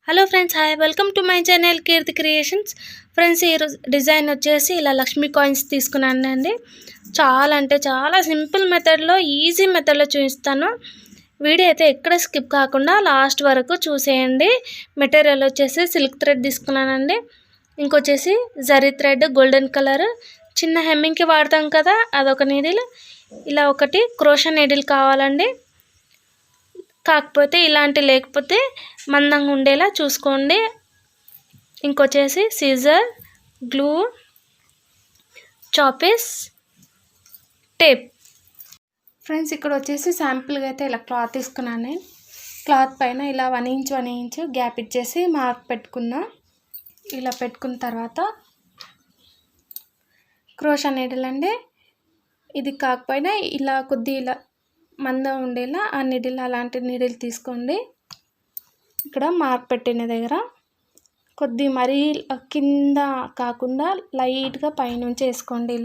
Hello friends, hi, welcome to my channel Keerthi creations. Friends, ఈ design వచ్చేసి ఇలా Lakshmi coins తీసుకున్నానండి. చాలా అంటే చాలా సింపుల్ మెథడ్లో, ఈజీ మెథడ్లో చూపిస్తాను. వీడియో అయితే ఎక్కడ స్కిప్ కాకుండా లాస్ట్ వరకు చూసేయండి. మెటీరియల్ వచ్చేసి సిల్క్ థ్రెడ్ తీసుకున్నానండి. ఇంకొచ్చేసి జరీ థ్రెడ్ గోల్డెన్ కలర్, చిన్న హెమ్మింగ్కి వాడతాం కదా, అదొక నీడిల్. ఇలా ఒకటి క్రోషా నీడిల్ కావాలండి. కాకపోతే ఇలాంటి లేకపోతే మందంగా ఉండేలా చూసుకోండి. ఇంకొచ్చేసి సీజర్, గ్లూ, చాపీస్, టేప్. ఫ్రెండ్స్, ఇక్కడ వచ్చేసి శాంపుల్గా అయితే ఇలా క్లాత్ తీసుకున్నాను. నేను క్లాత్ పైన ఇలా 1 ఇంచ్ గ్యాప్ ఇచ్చేసి మార్క్ పెట్టుకున్నా. ఇలా పెట్టుకున్న తర్వాత క్రోషా నీడిల్ అండి. ఇది కాకపోయినా ఇలా కొద్దిగా ఇలా మందం ఉండేలా ఆ నీడిల్, అలాంటి నీడిల్ తీసుకోండి. ఇక్కడ మార్క్ పెట్టిన దగ్గర కొద్ది మరీ కింద కాకుండా లైట్గా పైనుంచి వేసుకోండి.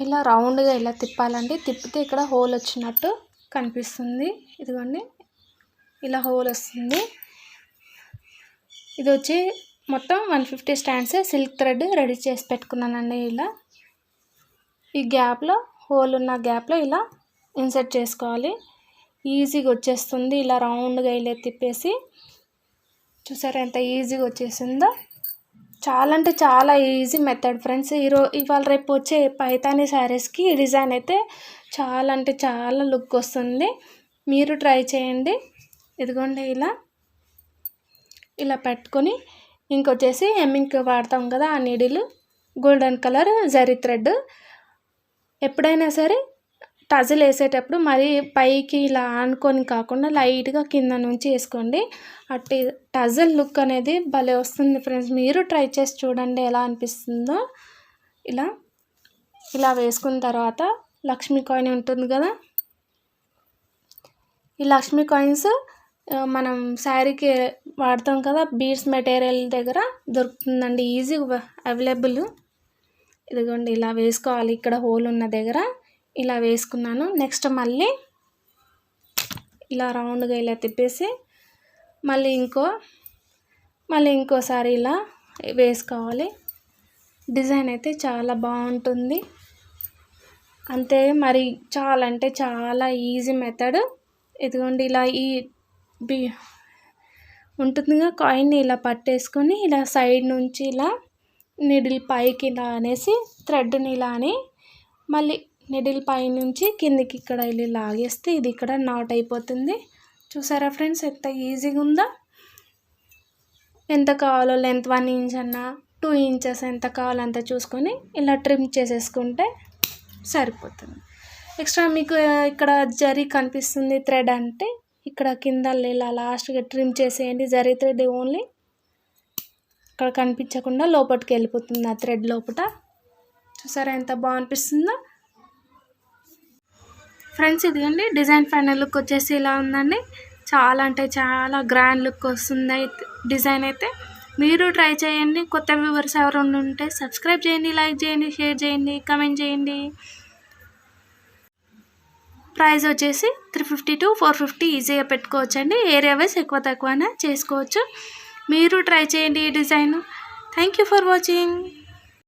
ఇలా రౌండ్గా ఇలా తిప్పాలండి. తిప్పితే ఇక్కడ హోల్ వచ్చినట్టు కనిపిస్తుంది. ఇదిగోండి, ఇలా హోల్ వస్తుంది. ఇది వచ్చి మొత్తం 150 స్టాండ్స్ సిల్క్ థ్రెడ్ రెడీ చేసి పెట్టుకున్నానండి. ఇలా ఈ గ్యాప్లో, హోల్ ఉన్న గ్యాప్లో ఇలా ఇన్సర్ట్ చేసుకోవాలి. ఈజీగా వచ్చేస్తుంది. ఇలా రౌండ్గా ఇలా తిప్పేసి చూసారా ఎంత ఈజీగా వచ్చేసిందో. చాలా అంటే చాలా ఈజీ మెథడ్ ఫ్రెండ్స్. ఇవాళ రేపు వచ్చే పైతానీ శారీస్కి ఈ డిజైన్ అయితే చాలా అంటే చాలా లుక్ వస్తుంది. మీరు ట్రై చేయండి. ఇదిగోండి, ఇలా పెట్టుకొని ఇంకొచ్చేసి హెమ్మింగ్కి వాడతాం కదా, ఆ needle golden colour zari thread. ఎప్పుడైనా సరే టజిల్ వేసేటప్పుడు మరి పైకి ఇలా ఆనుకొని కాకుండా లైట్గా కింద నుంచి వేసుకోండి. అట్టి టజిల్ లుక్ అనేది భలే వస్తుంది ఫ్రెండ్స్. మీరు ట్రై చేసి చూడండి ఎలా అనిపిస్తుందో. ఇలా వేసుకున్న తర్వాత లక్ష్మీ కాయిన్ ఉంటుంది కదా, ఈ లక్ష్మీ కాయిన్స్ మనం శారీకి వాడతాం కదా, బీడ్స్ మెటీరియల్ దగ్గర దొరుకుతుందండి, ఈజీగా అవైలబుల్. ఇదిగోండి, ఇలా వేసుకోవాలి. ఇక్కడ హోల్ ఉన్న దగ్గర ఇలా వేసుకున్నాను. నెక్స్ట్ మళ్ళీ ఇలా రౌండ్గా ఇలా తిప్పేసి మళ్ళీ ఇంకోసారి ఇలా వేసుకోవాలి. డిజైన్ అయితే చాలా బాగుంటుంది. అంతే, మరి చాలా అంటే చాలా ఈజీ మెథడ్. ఇదిగోండి, ఇలా ఈ ఉంటుందిగా కాయిన్ని ఇలా పట్టేసుకొని ఇలా సైడ్ నుంచి ఇలా నిడిల్ పైకి ఇలా అనేసి థ్రెడ్ని ఇలా అని మళ్ళీ నిడిల్ పై నుంచి కిందికి ఇక్కడ ఇలా లాగేస్తే ఇది ఇక్కడ నాట్ అయిపోతుంది. చూసారా ఫ్రెండ్స్ ఎంత ఈజీగా ఉందో. ఎంత కావాలో లెంత్ 1 ఇంచ్ అన్నా 2 ఇంచెస్ ఎంత కావాలో అంత చూసుకొని ఇలా ట్రిమ్ చేసేసుకుంటే సరిపోతుంది. ఎక్స్ట్రా మీకు ఇక్కడ జరీ కనిపిస్తుంది థ్రెడ్ అంటే ఇక్కడ కింద ఇలా లాస్ట్గా ట్రిమ్ చేసేయండి. జరీ థ్రెడ్ ఓన్లీ ఇక్కడ కనిపించకుండా లోపలికి వెళ్ళిపోతుంది ఆ థ్రెడ్ లోపల. చూసారా ఎంత బాగా అనిపిస్తుందో ఫ్రెండ్స్. ఇదిగోండి, డిజైన్ ఫైనల్ లుక్ వచ్చేసి ఇలా ఉందండి. చాలా అంటే చాలా గ్రాండ్ లుక్ వస్తుంది డిజైన్ అయితే. మీరు ట్రై చేయండి. కొత్త వ్యూవర్స్ ఎవరైనా ఉంటే సబ్స్క్రైబ్ చేయండి, లైక్ చేయండి, షేర్ చేయండి, కమెంట్ చేయండి. ప్రైస్ వచ్చేసి 350 to 450 ఈజీగా పెట్టుకోవచ్చండి. ఏరియా వైజ్ ఎక్కువ తక్కువైనా చేసుకోవచ్చు. మీరు ట్రై చేయండి ఈ design. Thank you for watching.